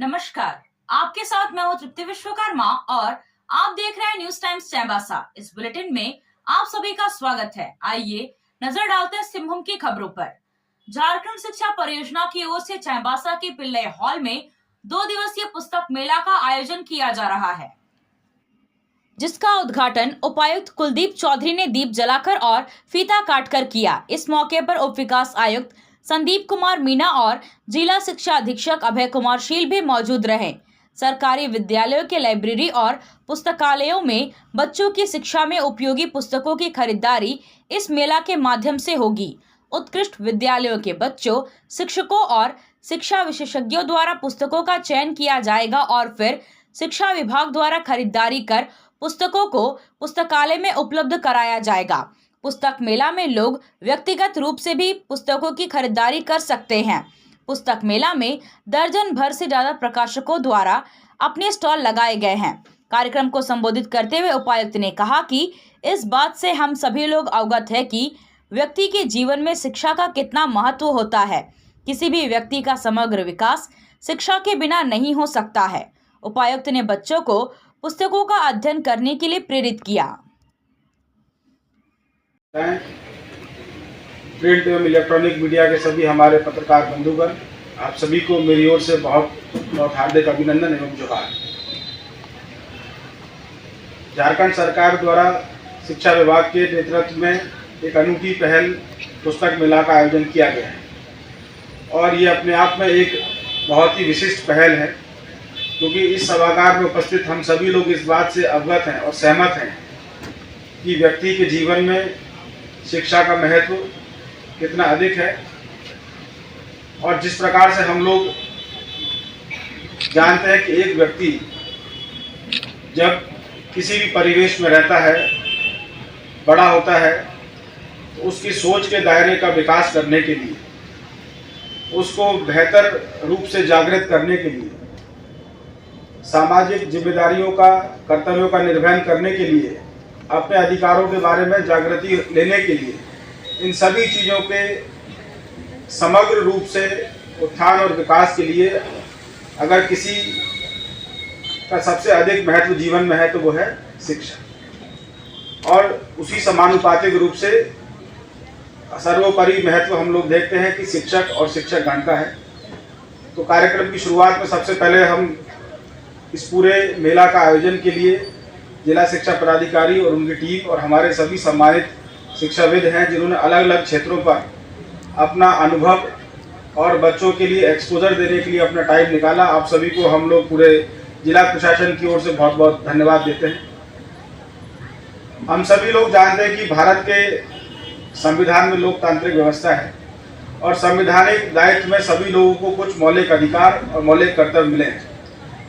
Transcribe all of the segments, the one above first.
नमस्कार, आपके साथ मैं हूँ तृप्ति विश्वकर्मा और आप देख रहे हैं न्यूज टाइम्स चाईबासा। इस बुलेटिन में आप सभी का स्वागत है। आइए नजर डालते हैं सिंहभूम की खबरों पर। झारखंड शिक्षा परियोजना की ओर से चाईबासा के पिल्लई हॉल में 2 दिवसीय पुस्तक मेला का आयोजन किया जा रहा है, जिसका उद्घाटन उपायुक्त कुलदीप चौधरी ने दीप जलाकर और फीता काटकर किया। इस मौके पर उप विकास आयुक्त संदीप कुमार मीना और जिला शिक्षा अधीक्षक अभय कुमार शील भी मौजूद रहे। सरकारी विद्यालयों के लाइब्रेरी और पुस्तकालयों में बच्चों की शिक्षा में उपयोगी पुस्तकों की खरीदारी इस मेला के माध्यम से होगी। उत्कृष्ट विद्यालयों के बच्चों, शिक्षकों और शिक्षा विशेषज्ञों द्वारा पुस्तकों का चयन किया जाएगा और फिर शिक्षा विभाग द्वारा खरीदारी कर पुस्तकों को पुस्तकालय में उपलब्ध कराया जाएगा। पुस्तक मेला में लोग व्यक्तिगत रूप से भी पुस्तकों की खरीदारी कर सकते हैं। पुस्तक मेला में दर्जन भर से ज्यादा प्रकाशकों द्वारा अपने स्टॉल लगाए गए हैं। कार्यक्रम को संबोधित करते हुए उपायुक्त ने कहा कि इस बात से हम सभी लोग अवगत है कि व्यक्ति के जीवन में शिक्षा का कितना महत्व होता है। किसी भी व्यक्ति का समग्र विकास शिक्षा के बिना नहीं हो सकता है। उपायुक्त ने बच्चों को पुस्तकों का अध्ययन करने के लिए प्रेरित किया। प्रिंट एवं इलेक्ट्रॉनिक मीडिया के सभी हमारे पत्रकार बंधुगण, आप सभी को मेरी ओर से बहुत बहुत हार्दिक अभिनंदन एवं जोहार। झारखंड सरकार द्वारा शिक्षा विभाग के नेतृत्व में एक अनूठी पहल पुस्तक मेला का आयोजन किया गया है और ये अपने आप में एक बहुत ही विशिष्ट पहल है, क्योंकि इस सभागार में उपस्थित हम सभी लोग इस बात से अवगत हैं और सहमत हैं कि व्यक्ति के जीवन में शिक्षा का महत्व कितना अधिक है। और जिस प्रकार से हम लोग जानते हैं कि एक व्यक्ति जब किसी भी परिवेश में रहता है, बड़ा होता है, तो उसकी सोच के दायरे का विकास करने के लिए, उसको बेहतर रूप से जागृत करने के लिए, सामाजिक जिम्मेदारियों का, कर्तव्यों का निर्वहन करने के लिए, अपने अधिकारों के बारे में जागृति लेने के लिए, इन सभी चीज़ों के समग्र रूप से उत्थान और विकास के लिए अगर किसी का सबसे अधिक महत्व जीवन में है तो वो है शिक्षा। और उसी समानुपातिक रूप से सर्वोपरि महत्व हम लोग देखते हैं कि शिक्षक और शिक्षकगण का है। तो कार्यक्रम की शुरुआत में सबसे पहले हम इस पूरे मेला का आयोजन के लिए जिला शिक्षा पदाधिकारी और उनकी टीम और हमारे सभी सम्मानित शिक्षाविद हैं, जिन्होंने अलग अलग क्षेत्रों पर अपना अनुभव और बच्चों के लिए एक्सपोजर देने के लिए अपना टाइम निकाला। आप सभी को हम लोग पूरे जिला प्रशासन की ओर से बहुत बहुत धन्यवाद देते हैं। हम सभी लोग जानते हैं कि भारत के संविधान में लोकतांत्रिक व्यवस्था है और संवैधानिक दायित्व में सभी लोगों को कुछ मौलिक अधिकार और मौलिक कर्तव्य मिले हैं।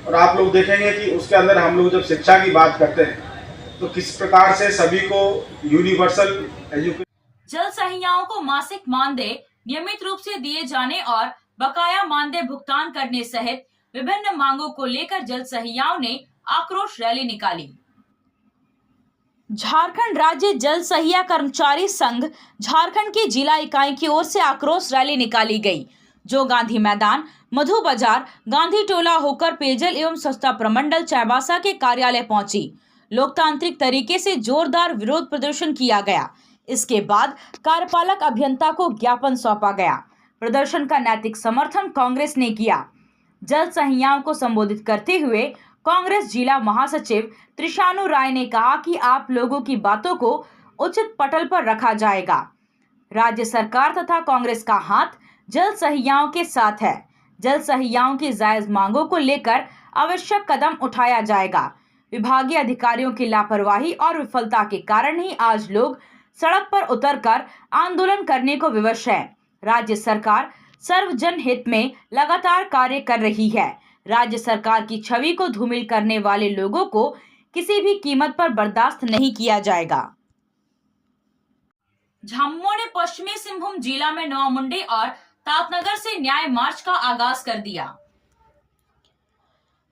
और आप लोग देखेंगे कि उसके अंदर हम लोग जब शिक्षा की बात करते हैं तो किस प्रकार से सभी को यूनिवर्सल एजुकेशन, जल सहियाओं को मासिक मानदेय नियमित रूप से दिए जाने और बकाया मानदेय भुगतान करने सहित विभिन्न मांगों को लेकर जल सहियाओं ने आक्रोश रैली निकाली। झारखंड राज्य जल सहिया कर्मचारी संघ झारखंड की जिला इकाई की ओर से आक्रोश रैली निकाली गई, जो गांधी मैदान, मधु बाजार, गांधी टोला होकर पेयजल एवं स्वच्छता प्रमंडल चाईबासा के कार्यालय पहुंची। लोकतांत्रिक तरीके से जोरदार विरोध प्रदर्शन किया गया। इसके बाद कार्यपालक अभियंता को ज्ञापन सौंपा गया। प्रदर्शन का नैतिक समर्थन कांग्रेस ने किया। जल सहियाओं को संबोधित करते हुए कांग्रेस जिला महासचिव त्रिशानु राय ने कहा कि आप लोगों की बातों को उचित पटल पर रखा जाएगा। राज्य सरकार तथा कांग्रेस का हाथ जल सहियाओं के साथ है। जल सहियाओं की जायज मांगों को लेकर आवश्यक कदम उठाया जाएगा। विभागीय अधिकारियों की लापरवाही और विफलता के कारण ही आज लोग सड़क पर उतरकर आंदोलन करने को विवश है। राज्य सरकार सर्वजन हित में लगातार कार्य कर रही है। राज्य सरकार की छवि को धूमिल करने वाले लोगों को किसी भी कीमत पर बर्दाश्त नहीं किया जाएगा। झामुमो ने पश्चिमी सिंहभूम जिला में नौमुंडी और तापनगर से न्याय मार्च का आगाज कर दिया।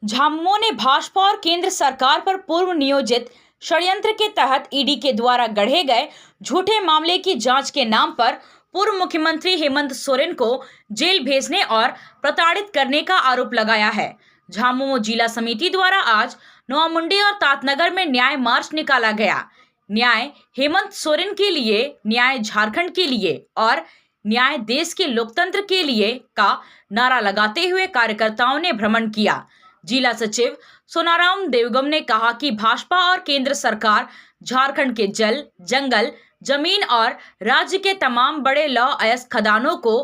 झामुमो ने भाजपा और केंद्र सरकार पर पूर्व नियोजित षड्यंत्र के तहत ईडी के द्वारा गढ़े गए झूठे मामले की जांच के नाम पर पूर्व मुख्यमंत्री हेमंत सोरेन को जेल भेजने और प्रताड़ित करने का आरोप लगाया है। झामुमो जिला समिति द्वारा आज नोआमुंडी और तातनगर में न्याय मार्च निकाला गया। न्याय हेमंत सोरेन के लिए, न्याय झारखंड के लिए और न्याय देश के लोकतंत्र के लिए का नारा लगाते हुए कार्यकर्ताओं ने भ्रमण किया। जिला सचिव सोनाराम देवगम ने कहा कि भाजपा और केंद्र सरकार झारखंड के जल, जंगल, जमीन और राज्य के तमाम बड़े लौह अयस्क खदानों को,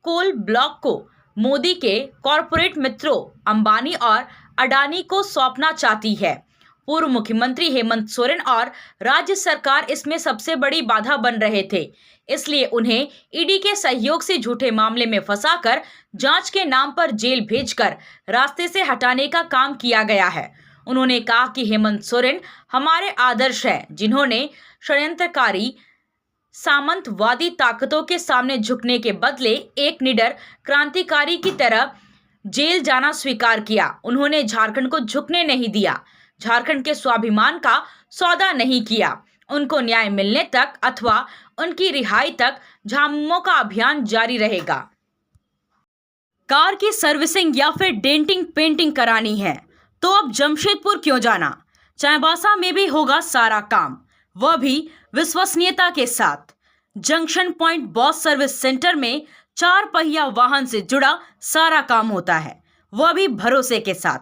कोल ब्लॉक को मोदी के कॉरपोरेट मित्रों अंबानी और अडानी को सौंपना चाहती है। पूर्व मुख्यमंत्री हेमंत सोरेन और राज्य सरकार इसमें सबसे बड़ी बाधा बन रहे थे, इसलिए उन्हें ईडी के सहयोग से झूठे मामले में फंसाकर जांच के नाम पर जेल भेजकर रास्ते से हटाने का काम किया गया है। उन्होंने कहा कि हेमंत सोरेन हमारे आदर्श हैं, जिन्होंने षड्यंत्रकारी सामंतवादी ताकतों के सामने झुकने के बदले एक निडर क्रांतिकारी की तरह जेल जाना स्वीकार किया। उन्होंने झारखंड को झुकने नहीं दिया, झारखंड के स्वाभिमान का सौदा नहीं किया। उनको न्याय मिलने तक अथवा उनकी रिहाई तक झामुमो का अभियान जारी रहेगा। कार की सर्विसिंग या फिर डेंटिंग पेंटिंग करानी है तो अब जमशेदपुर क्यों जाना? चाईबासा में भी होगा सारा काम, वह भी विश्वसनीयता के साथ। Junction point boss service centre में 4 पहिया वाहन से जुड़ा सारा काम होता है, वह भी भरोसे के साथ।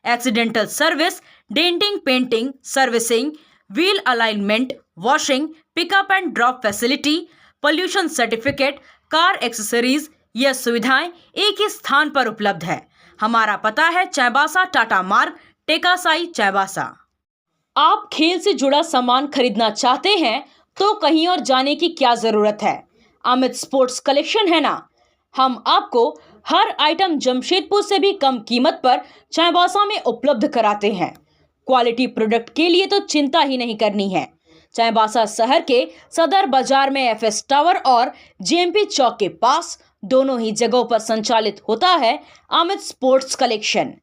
Accidental service, denting painting, servicing, wheel alignment, washing, pickup and drop facility, pollution certificate, car accessories, यह सुविधाएं एक ही स्थान पर उपलब्ध है। हमारा पता है चाईबासा टाटा मार्ग, टेकासाई, चाईबासा। आप खेल से जुड़ा सामान खरीदना चाहते हैं तो कहीं और जाने की क्या जरूरत है? अमित स्पोर्ट्स कलेक्शन है ना। हम आपको हर आइटम जमशेदपुर से भी कम कीमत पर चाईबासा में उपलब्ध कराते हैं। क्वालिटी प्रोडक्ट के लिए तो चिंता ही नहीं करनी है। चाईबासा शहर के सदर बाजार में एफएस टावर और जेएमपी चौक के पास दोनों ही जगहों पर संचालित होता है अमित स्पोर्ट्स कलेक्शन।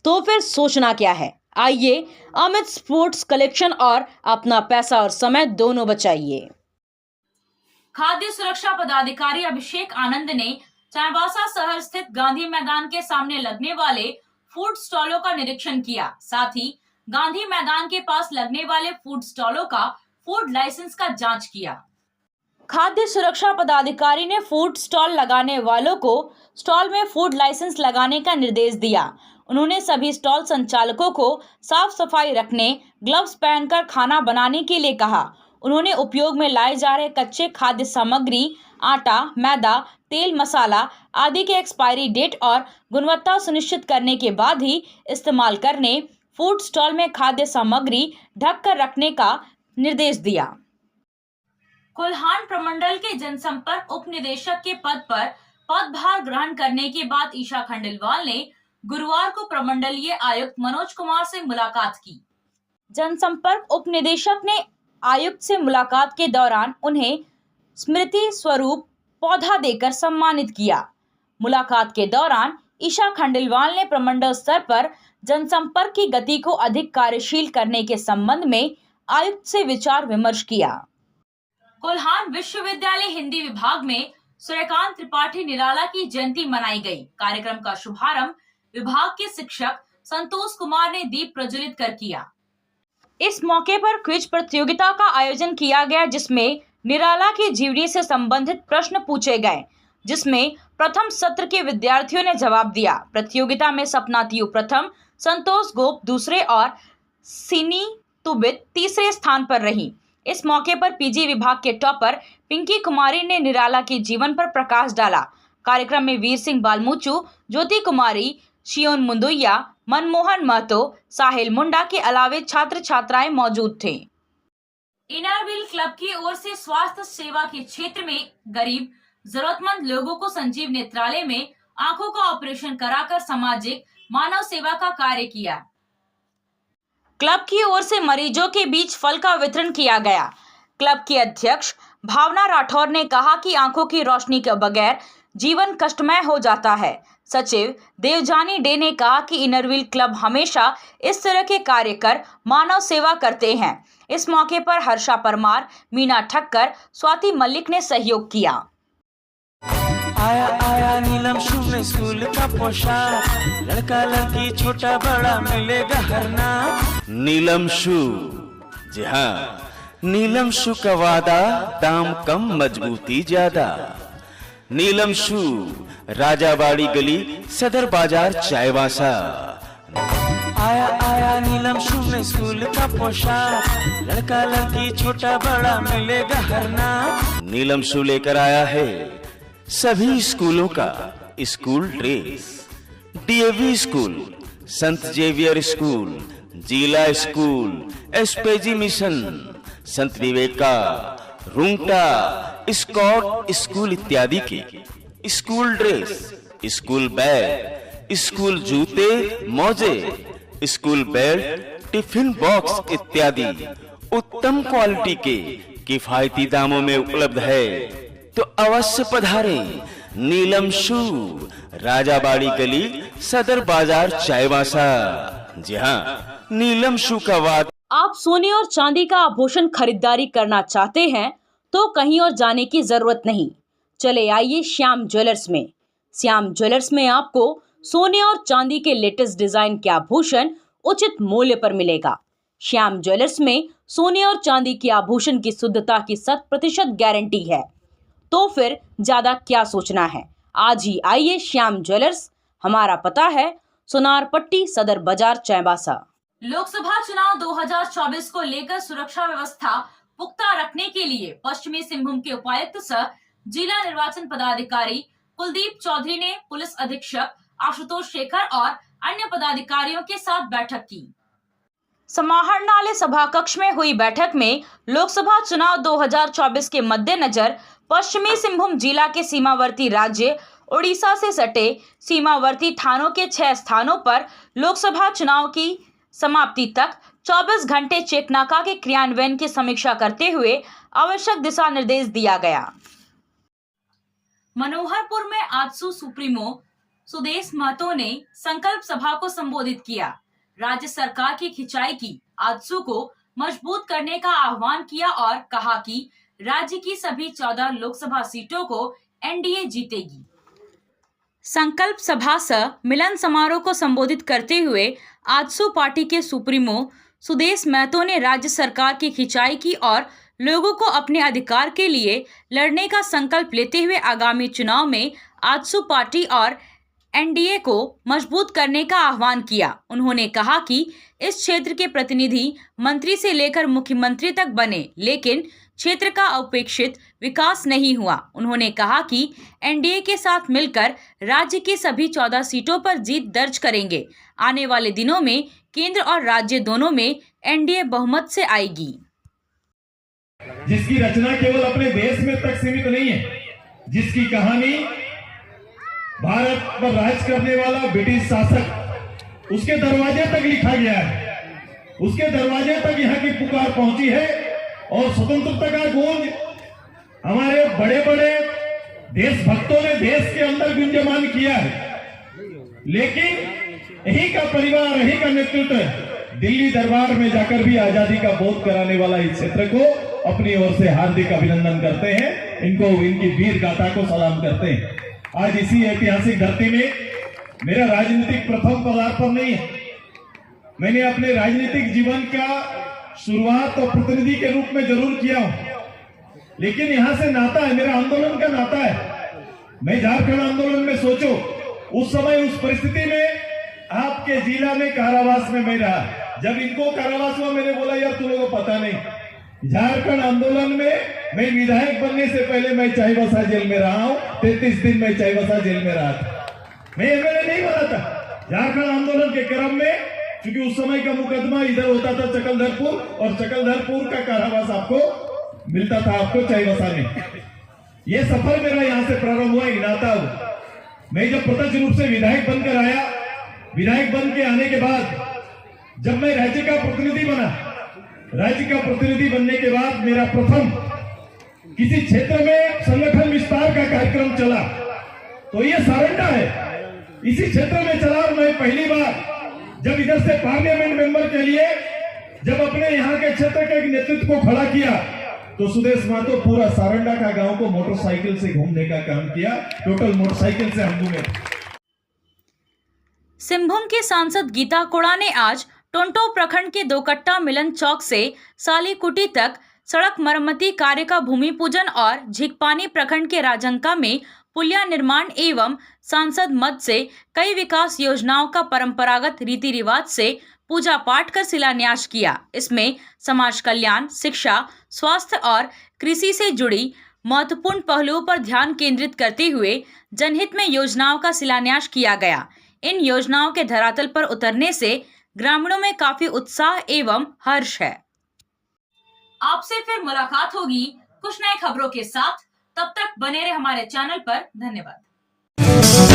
तो फिर सोचना क्या है? आइए अमित स्पोर्ट्स कलेक्शन और अपना पैसा और समय दोनों बचाइए। खाद्य सुरक्षा पदाधिकारी अभिषेक आनंद ने चाईबासा शहर स्थित गांधी मैदान के सामने लगने वाले फूड स्टॉलों का निरीक्षण किया। साथ ही गांधी मैदान के पास लगने वाले फूड स्टॉलों का फूड लाइसेंस का जांच किया। खाद्य सुरक्षा पदाधिकारी ने फूड स्टॉल लगाने वालों को स्टॉल में फूड लाइसेंस लगाने का निर्देश दिया। उन्होंने सभी स्टॉल संचालकों को साफ सफाई रखने, ग्लव्स पहनकर खाना बनाने के लिए कहा। उन्होंने उपयोग में लाए जा रहे कच्चे खाद्य सामग्री, आटा, मैदा, तेल, मसाला आदि के एक्सपायरी डेट और गुणवत्ता सुनिश्चित करने के बाद ही इस्तेमाल करने, फूड स्टॉल में खाद्य सामग्री ढक कर रखने का निर्देश दिया। कोल्हान प्रमंडल के जनसंपर्क उप निदेशक के पद पर पदभार ग्रहण करने के बाद ईशा खंडेलवाल ने गुरुवार को प्रमंडलीय आयुक्त मनोज कुमार से मुलाकात की। जनसंपर्क उप निदेशक ने आयुक्त से मुलाकात के दौरान उन्हें स्मृति स्वरूप पौधा देकर सम्मानित किया। मुलाकात के दौरान ईशा खंडेलवाल ने प्रमंडल स्तर पर जनसंपर्क की गति को अधिक कार्यशील करने के संबंध में आयुक्त से विचार विमर्श किया। कोल्हान विश्वविद्यालय हिंदी विभाग में सूर्यकांत त्रिपाठी निराला की जयंती मनाई गई। कार्यक्रम का शुभारंभ विभाग के शिक्षक संतोष कुमार ने दीप प्रज्वलित कर किया। इस मौके पर क्विज प्रतियोगिता का आयोजन किया गया, जिसमें निराला की जीवनी से संबंधित प्रश्न पूछे गए, जिसमें प्रथम सत्र के विद्यार्थियों ने जवाब दिया। प्रतियोगिता में सपना तियु प्रथम, संतोष गोप दूसरे और सिनी तुबित तीसरे स्थान पर रही। इस मौके पर पीजी विभाग के टॉपर पिंकी कुमारी ने निराला के जीवन पर प्रकाश डाला। कार्यक्रम में वीर सिंह बालमूचू, ज्योति कुमारी, शियोन मुंदुइया, मनमोहन महतो, साहिल मुंडा के अलावे छात्र छात्राएं मौजूद थे। इनरव्हील क्लब की ओर से स्वास्थ्य सेवा के क्षेत्र में गरीब जरूरतमंद लोगों को संजीव नेत्रालय में आंखों का ऑपरेशन कराकर सामाजिक मानव सेवा का कार्य किया। क्लब की ओर से मरीजों के बीच फल का वितरण किया गया। क्लब की अध्यक्ष भावना राठौर ने कहा कि आंखों की रोशनी के बगैर जीवन कष्टमय हो जाता है। सचिव देवजानी डे ने कहा कि इनरव्हील क्लब हमेशा इस तरह के कार्य कर मानव सेवा करते हैं। इस मौके पर हर्षा परमार, मीना ठक्कर, स्वाति मल्लिक ने सहयोग किया। आया आया नीलम शुभ स्कूल का पोशाक, लड़का लड़की छोटा बड़ा मिलेगा हर नाम। नीलम शू, जी हाँ, नीलम शू का वादा, दाम कम मजबूती ज्यादा। नीलम शू, राजाबाड़ी गली, सदर बाजार, चायवासा। आया आया नीलम शुभ स्कूल का पोशाक, लड़का लड़की छोटा बड़ा मिलेगा हर नाम। नीलम शू लेकर आया है सभी स्कूलों का स्कूल ड्रेस। डीएवी स्कूल, संत जेवियर स्कूल, जिला स्कूल, एसपीजी मिशन, संत विवेका, रुंगटा, स्कॉट स्कूल इत्यादि के school dress, school bag, school जूते, मोजे, स्कूल बेल्ट, टिफिन बॉक्स इत्यादि उत्तम क्वालिटी के किफायती दामों में उपलब्ध है। तो अवश्य पधारें नीलम शू, राजाबाड़ी गली, सदर बाजार, चायवासा। जी हाँ, नीलम शू का वाद। आप सोने और चांदी का आभूषण खरीदारी करना चाहते हैं तो कहीं और जाने की जरूरत नहीं, चले आइए श्याम ज्वेलर्स में। श्याम ज्वेलर्स में आपको सोने और चांदी के लेटेस्ट डिजाइन के आभूषण उचित मूल्य पर मिलेगा। श्याम ज्वेलर्स में सोने और चांदी के आभूषण की शुद्धता की 100% गारंटी है। तो फिर ज्यादा क्या सोचना है, आज ही आइए श्याम ज्वेलर्स। हमारा पता है सोनार पट्टी, सदर बाजार, चायबासा। लोकसभा चुनाव 2024 को लेकर सुरक्षा व्यवस्था पुख्ता रखने के लिए पश्चिमी सिंहभूम के उपायुक्त सह जिला निर्वाचन पदाधिकारी कुलदीप चौधरी ने पुलिस अधीक्षक आशुतोष शेखर और अन्य पदाधिकारियों के साथ बैठक की। समाहरणालय सभा कक्ष में हुई बैठक में लोकसभा चुनाव 2024 के मद्देनजर पश्चिमी सिंहभूम जिला के सीमावर्ती राज्य उड़ीसा से सटे सीमावर्ती थानों के 6 स्थानों पर लोकसभा चुनाव की समाप्ति तक 24 घंटे चेक नाका के क्रियान्वयन की समीक्षा करते हुए आवश्यक दिशा निर्देश दिया गया। मनोहरपुर में आजसू सुप्रीमो सुदेश महतो ने संकल्प सभा को संबोधित किया। राज्य सरकार की खिंचाई की आजसू को मजबूत करने का आह्वान किया और कहा कि राज्य की सभी 14 लोकसभा सीटों को एनडीए जीतेगी। संकल्प सभा सह मिलन समारोह को संबोधित करते हुए आजसू पार्टी के सुप्रीमो सुदेश महतो ने राज्य सरकार की खिंचाई की और लोगों को अपने अधिकार के लिए लड़ने का संकल्प लेते हुए आगामी चुनाव में आजसू पार्टी और एनडीए को मजबूत करने का आह्वान किया। उन्होंने कहा कि इस क्षेत्र के प्रतिनिधि मंत्री से लेकर मुख्यमंत्री तक बने, लेकिन क्षेत्र का अपेक्षित विकास नहीं हुआ। उन्होंने कहा कि एनडीए के साथ मिलकर राज्य की सभी 14 सीटों पर जीत दर्ज करेंगे। आने वाले दिनों में केंद्र और राज्य दोनों में एनडीए बहुमत से आएगी। जिसकी रचना केवल अपने देश में तक सीमित नहीं है, जिसकी कहानी भारत पर राज करने वाला ब्रिटिश शासक, उसके दरवाजे तक लिखा गया है, उसके दरवाजे तक यहाँ की पुकार पहुंची है और स्वतंत्रता का गूंज हमारे बड़े बड़े देशभक्तों ने देश के अंदर गुंजमान किया है। लेकिन यही का परिवार, यही का नेतृत्व दिल्ली दरबार में जाकर भी आजादी का बोध कराने वाला इस क्षेत्र को अपनी ओर से हार्दिक अभिनंदन करते हैं, इनको इनकी वीर गाथा को सलाम करते हैं। आज इसी ऐतिहासिक धरती में मेरा राजनीतिक प्रथम पदार्पण नहीं है। मैंने अपने राजनीतिक जीवन का शुरुआत और प्रतिनिधि के रूप में जरूर किया हूं, लेकिन यहां से नाता है, मेरा आंदोलन का नाता है। मैं झारखंड आंदोलन में सोचो, उस समय उस परिस्थिति में आपके जिला में कारावास में मैं रहा। जब इनको कारावास हुआ, मैंने बोला यार तुम लोगों को पता नहीं, झारखंड आंदोलन में मैं विधायक बनने से पहले मैं चाईबासा जेल में रहा हूं। 33 दिन मैं चाईबासा जेल में रहा था। मैं एमएलए नहीं बना था। झारखंड आंदोलन के क्रम में, क्योंकि उस समय का मुकदमा इधर होता था चकलधरपुर, और चकलधरपुर का कारावास आपको मिलता था आपको चाईबासा में। यह सफर मेरा यहां से प्रारंभ हुआ, नाता हुआ। मैं जब प्रत्यक्ष रूप से विधायक बनकर आया, विधायक बन के आने के बाद जब मैं राज्य का प्रतिनिधि बना, राज्य का प्रतिनिधि बनने के बाद मेरा प्रथम किसी क्षेत्र में संगठन विस्तार का कार्यक्रम चला, तो ये सारंडा है, इसी क्षेत्र में चला। और मैं पहली बार जब इधर से पार्लियामेंट मेंबर के लिए जब अपने यहाँ के क्षेत्र के नेतृत्व को खड़ा किया, तो सुदेश महतो पूरा सारंडा का गांव को मोटरसाइकिल से घूमने का काम किया। टोटल मोटरसाइकिल से हम घूमे। सिंहभूम की सांसद गीता कोड़ा ने आज टोंटो प्रखंड के दोकट्टा मिलन चौक से सालीकुटी तक सड़क मरम्मती कार्य का भूमि पूजन और झिकपानी प्रखंड के राजंका में पुलिया निर्माण एवं सांसद मद से कई विकास योजनाओं का परंपरागत रीति रिवाज से पूजा पाठ कर शिलान्यास किया। इसमें समाज कल्याण, शिक्षा, स्वास्थ्य और कृषि से जुड़ी महत्वपूर्ण पहलुओं पर ध्यान केंद्रित करते हुए जनहित में योजनाओं का शिलान्यास किया गया। इन योजनाओं के धरातल पर उतरने से ग्रामीणों में काफी उत्साह एवं हर्ष है। आपसे फिर मुलाकात होगी कुछ नए खबरों के साथ। तब तक बने रहे हमारे चैनल पर। धन्यवाद।